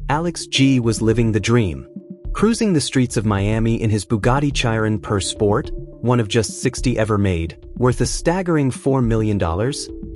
Alex G was living the dream. Cruising the streets of Miami in his Bugatti Chiron Per Sport, one of just 60 ever made, worth a staggering $4 million,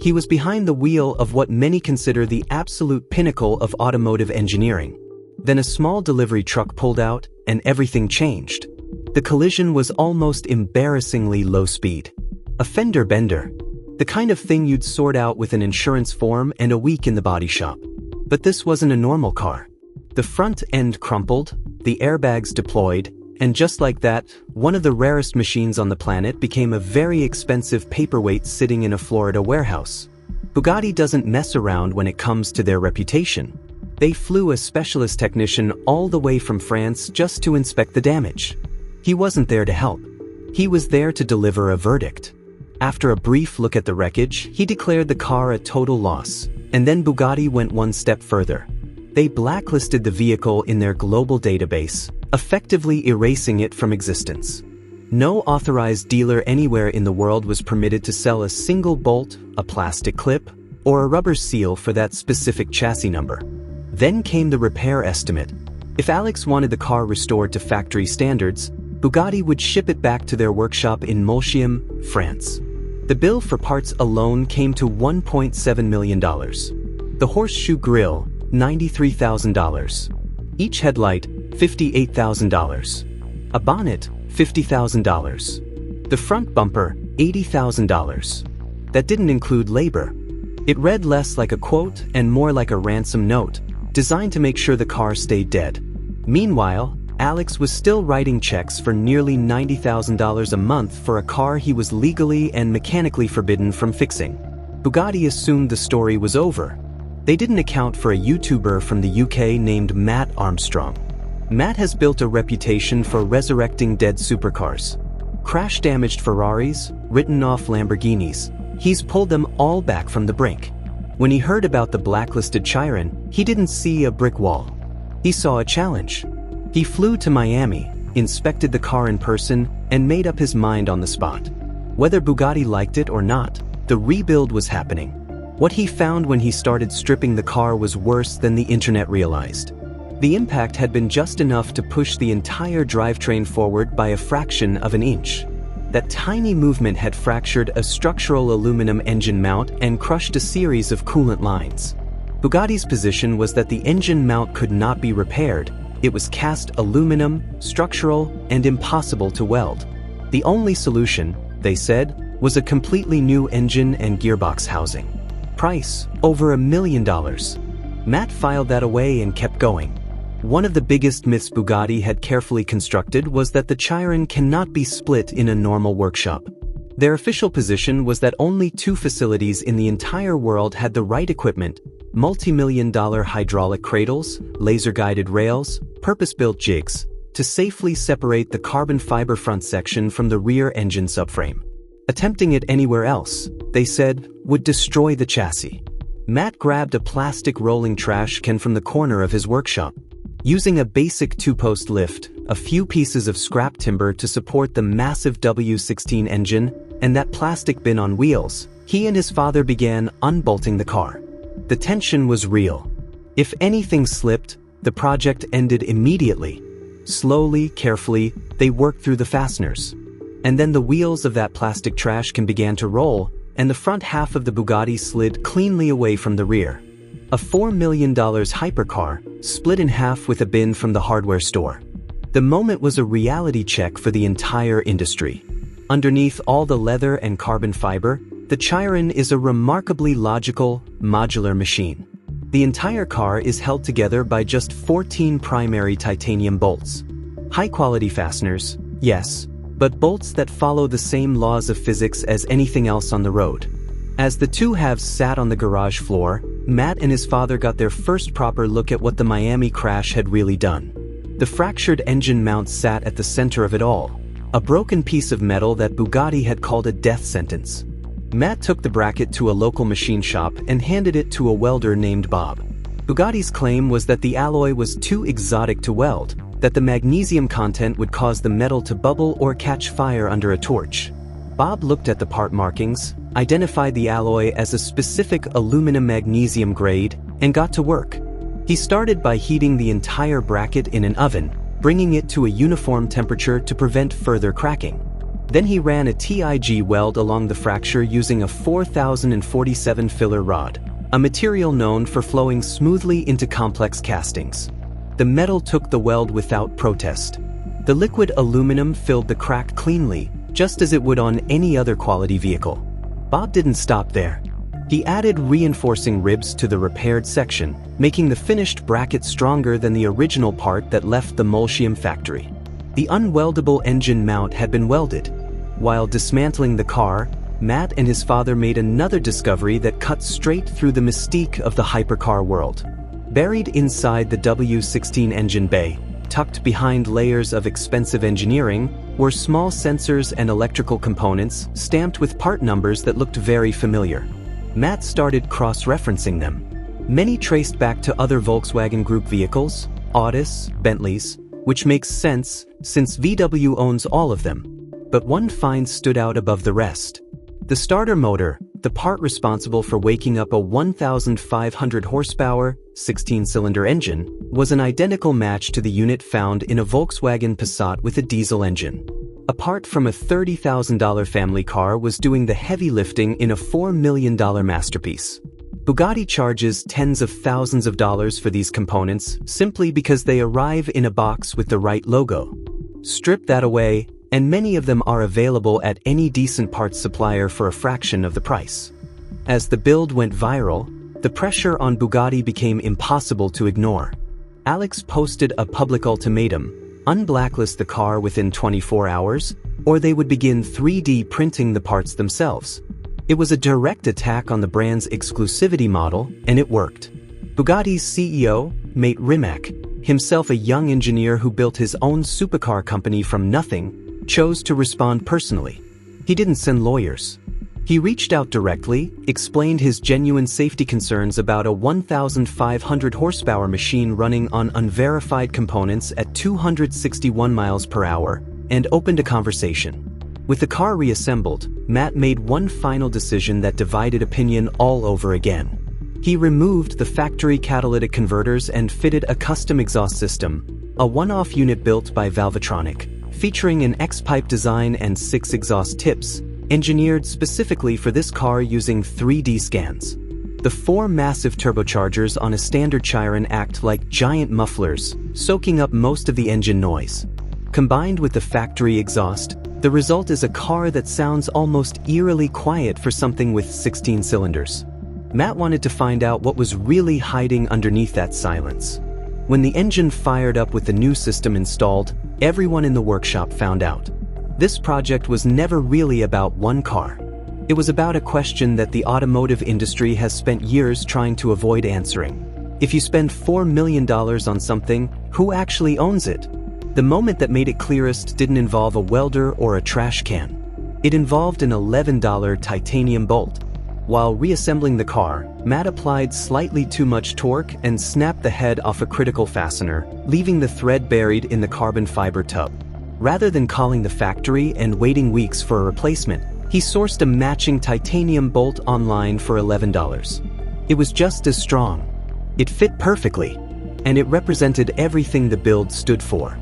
he was behind the wheel of what many consider the absolute pinnacle of automotive engineering. Then a small delivery truck pulled out, and everything changed. The collision was almost embarrassingly low speed. A fender bender. The kind of thing you'd sort out with an insurance form and a week in the body shop. But this wasn't a normal car. The front end crumpled, the airbags deployed, and just like that, one of the rarest machines on the planet became a very expensive paperweight sitting in a Florida warehouse. Bugatti doesn't mess around when it comes to their reputation. They flew a specialist technician all the way from France just to inspect the damage. He wasn't there to help. He was there to deliver a verdict. After a brief look at the wreckage, he declared the car a total loss. And then Bugatti went one step further. They blacklisted the vehicle in their global database, effectively erasing it from existence. No authorized dealer anywhere in the world was permitted to sell a single bolt, a plastic clip, or a rubber seal for that specific chassis number. Then came the repair estimate. If Alex wanted the car restored to factory standards, Bugatti would ship it back to their workshop in Molsheim, France. The bill for parts alone came to $1.7 million. The horseshoe grille, $93,000. Each headlight, $58,000. A bonnet, $50,000. The front bumper, $80,000. That didn't include labor. It read less like a quote and more like a ransom note, designed to make sure the car stayed dead. Meanwhile, Alex was still writing checks for nearly $90,000 a month for a car he was legally and mechanically forbidden from fixing. Bugatti assumed the story was over. They didn't account for a YouTuber from the UK named Matt Armstrong. Matt has built a reputation for resurrecting dead supercars. Crash-damaged Ferraris, written-off Lamborghinis. He's pulled them all back from the brink. When he heard about the blacklisted Chiron, he didn't see a brick wall. He saw a challenge. He flew to Miami, inspected the car in person, and made up his mind on the spot. Whether Bugatti liked it or not, the rebuild was happening. What he found when he started stripping the car was worse than the internet realized. The impact had been just enough to push the entire drivetrain forward by a fraction of an inch. That tiny movement had fractured a structural aluminum engine mount and crushed a series of coolant lines. Bugatti's position was that the engine mount could not be repaired. It was cast aluminum, structural, and impossible to weld. The only solution, they said, was a completely new engine and gearbox housing. Price, over $1 million. Matt filed that away and kept going. One of the biggest myths Bugatti had carefully constructed was that the Chiron cannot be split in a normal workshop. Their official position was that only 2 facilities in the entire world had the right equipment: multi-million-dollar hydraulic cradles, laser-guided rails, purpose-built jigs, to safely separate the carbon fiber front section from the rear engine subframe. Attempting it anywhere else, they said, would destroy the chassis. Matt grabbed a plastic rolling trash can from the corner of his workshop. Using a basic 2-post lift, a few pieces of scrap timber to support the massive W16 engine, and that plastic bin on wheels, he and his father began unbolting the car. The tension was real. If anything slipped, the project ended immediately. Slowly, carefully, they worked through the fasteners. And then the wheels of that plastic trash can began to roll, and the front half of the Bugatti slid cleanly away from the rear. A $4 million hypercar, split in half with a bin from the hardware store. The moment was a reality check for the entire industry. Underneath all the leather and carbon fiber, the Chiron is a remarkably logical, modular machine. The entire car is held together by just 14 primary titanium bolts. High-quality fasteners, yes, but bolts that follow the same laws of physics as anything else on the road. As the two halves sat on the garage floor, Matt and his father got their first proper look at what the Miami crash had really done. The fractured engine mount sat at the center of it all, a broken piece of metal that Bugatti had called a death sentence. Matt took the bracket to a local machine shop and handed it to a welder named Bob. Bugatti's claim was that the alloy was too exotic to weld, that the magnesium content would cause the metal to bubble or catch fire under a torch. Bob looked at the part markings, identified the alloy as a specific aluminum magnesium grade, and got to work. He started by heating the entire bracket in an oven, bringing it to a uniform temperature to prevent further cracking. Then he ran a TIG weld along the fracture using a 4047 filler rod, a material known for flowing smoothly into complex castings. The metal took the weld without protest. The liquid aluminum filled the crack cleanly, just as it would on any other quality vehicle. Bob didn't stop there. He added reinforcing ribs to the repaired section, making the finished bracket stronger than the original part that left the Molsheim factory. The unweldable engine mount had been welded. While dismantling the car, Matt and his father made another discovery that cut straight through the mystique of the hypercar world. Buried inside the W16 engine bay, tucked behind layers of expensive engineering, were small sensors and electrical components stamped with part numbers that looked very familiar. Matt started cross-referencing them. Many traced back to other Volkswagen Group vehicles, Audis, Bentleys, which makes sense since VW owns all of them. But one find stood out above the rest. The starter motor, the part responsible for waking up a 1,500 horsepower, 16-cylinder engine, was an identical match to the unit found in a Volkswagen Passat with a diesel engine. Apart from a $30,000 family car was doing the heavy lifting in a $4 million masterpiece. Bugatti charges tens of thousands of dollars for these components simply because they arrive in a box with the right logo. Strip that away, and many of them are available at any decent parts supplier for a fraction of the price. As the build went viral, the pressure on Bugatti became impossible to ignore. Alex posted a public ultimatum: unblacklist the car within 24 hours, or they would begin 3D printing the parts themselves. It was a direct attack on the brand's exclusivity model, and it worked. Bugatti's CEO, Mate Rimac, himself a young engineer who built his own supercar company from nothing, chose to respond personally. He didn't send lawyers. He reached out directly, explained his genuine safety concerns about a 1,500 horsepower machine running on unverified components at 261 miles per hour, and opened a conversation. With the car reassembled, Matt made one final decision that divided opinion all over again. He removed the factory catalytic converters and fitted a custom exhaust system, a one-off unit built by Valvetronic, featuring an X-pipe design and 6 exhaust tips, engineered specifically for this car using 3D scans. The 4 massive turbochargers on a standard Chiron act like giant mufflers, soaking up most of the engine noise. Combined with the factory exhaust, the result is a car that sounds almost eerily quiet for something with 16 cylinders. Matt wanted to find out what was really hiding underneath that silence. When the engine fired up with the new system installed, everyone in the workshop found out. This project was never really about one car. It was about a question that the automotive industry has spent years trying to avoid answering. If you spend $4 million on something, who actually owns it? The moment that made it clearest didn't involve a welder or a trash can. It involved an $11 titanium bolt. While reassembling the car, Matt applied slightly too much torque and snapped the head off a critical fastener, leaving the thread buried in the carbon fiber tub. Rather than calling the factory and waiting weeks for a replacement, he sourced a matching titanium bolt online for $11. It was just as strong. It fit perfectly, and it represented everything the build stood for.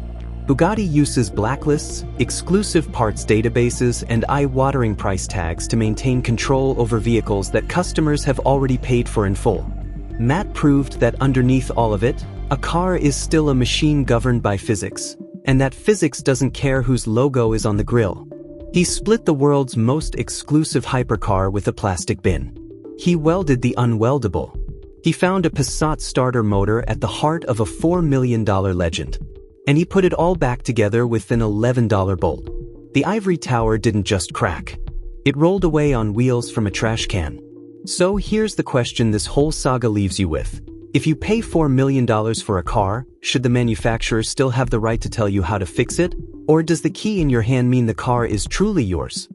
Bugatti uses blacklists, exclusive parts databases, and eye-watering price tags to maintain control over vehicles that customers have already paid for in full. Matt proved that underneath all of it, a car is still a machine governed by physics, and that physics doesn't care whose logo is on the grille. He split the world's most exclusive hypercar with a plastic bin. He welded the unweldable. He found a Passat starter motor at the heart of a $4 million legend. And he put it all back together with an $11 bolt. The ivory tower didn't just crack. It rolled away on wheels from a trash can. So here's the question this whole saga leaves you with. If you pay $4 million for a car, should the manufacturer still have the right to tell you how to fix it? Or does the key in your hand mean the car is truly yours?